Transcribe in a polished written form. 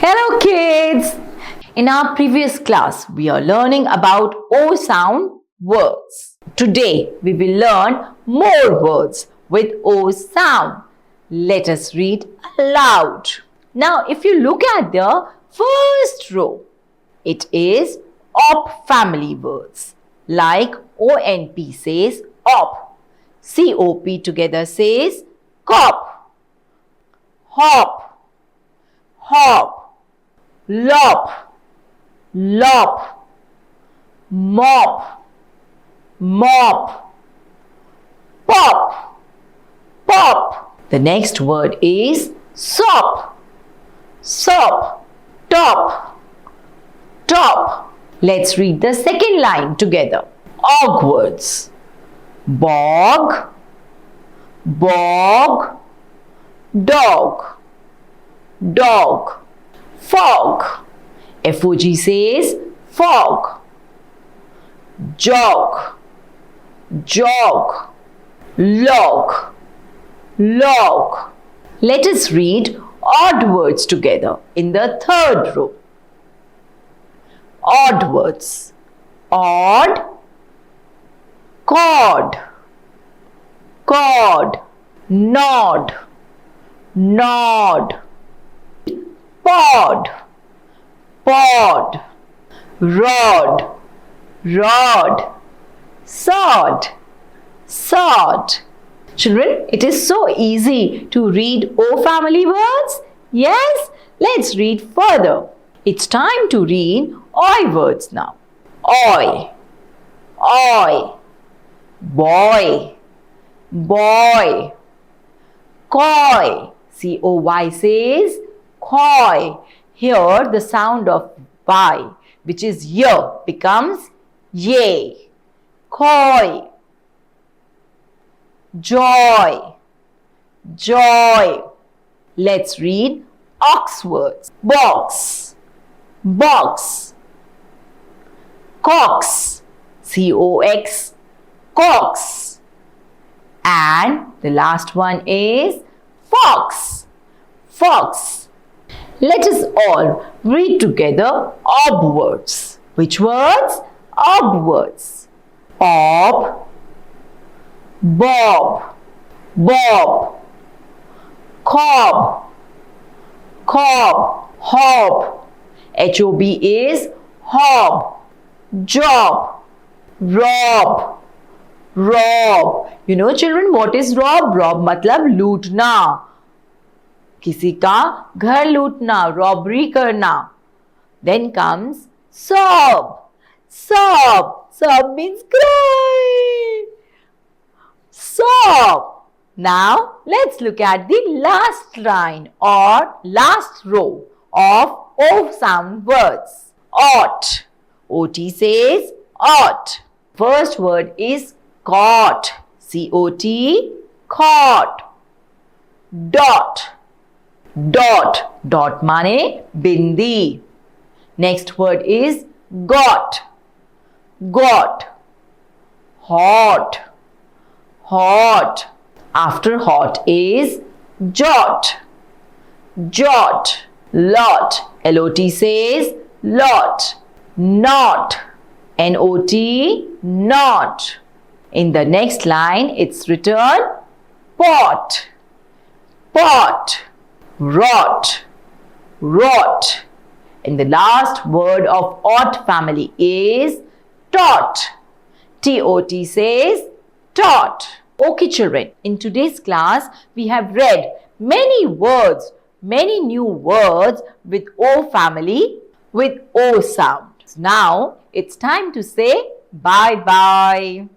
Hello kids! In our previous class, we are learning about O sound words. Today, we will learn more words with O sound. Let us read aloud. Now, if you look at the first row, it is OP family words. Like ONP says OP. COP together says COP. Hop, hop. Lop, lop, mop, mop, pop, pop. The next word is sop, sop, top, top. Let's read the second line together. Og words. Bog, bog, dog, dog. Fog. FOG says fog. Jog, jog. Log, log. Let us read odd words together in the third row. Odd words. Odd, cord, cord. Nod, nod. Pod, pod. Rod, rod. Sod, sod. Children, it is so easy to read O family words. Yes? Let's read further. It's time to read Oi words now. Oi, oi. Boy, boy. Coy, COY says coy. Here the sound of Y, which is Y, becomes yay. Coy. Joy, joy. Let's read ox words. Box, box. Cox, COX, cox. And the last one is fox, fox. Let us all read together ob words. Which words? Ob words. Ob, bob, bob. Cob, cob. Hob, HOB is hob. Job, rob, rob. You know children, what is rob? Rob matlab लूटना. किसी का घर लूटना, robbery करना. Then comes sob. Sob. Sob means cry. Sob. Now, let's look at the last line or last row of O sound words. Ought. OT says ought. First word is caught. COT, caught. Dot. Dot. Dot mane bindi. Next word is got. Got. Hot. Hot. After hot is jot. Jot. Lot. LOT says lot. Not. NOT, not. In the next line, it's written pot. Pot. Rot, rot. And the last word of ought family is tot. TOT says tot. Okay children, in today's class, we have read many words, many new words with O family, with O sound. Now, it's time to say bye-bye.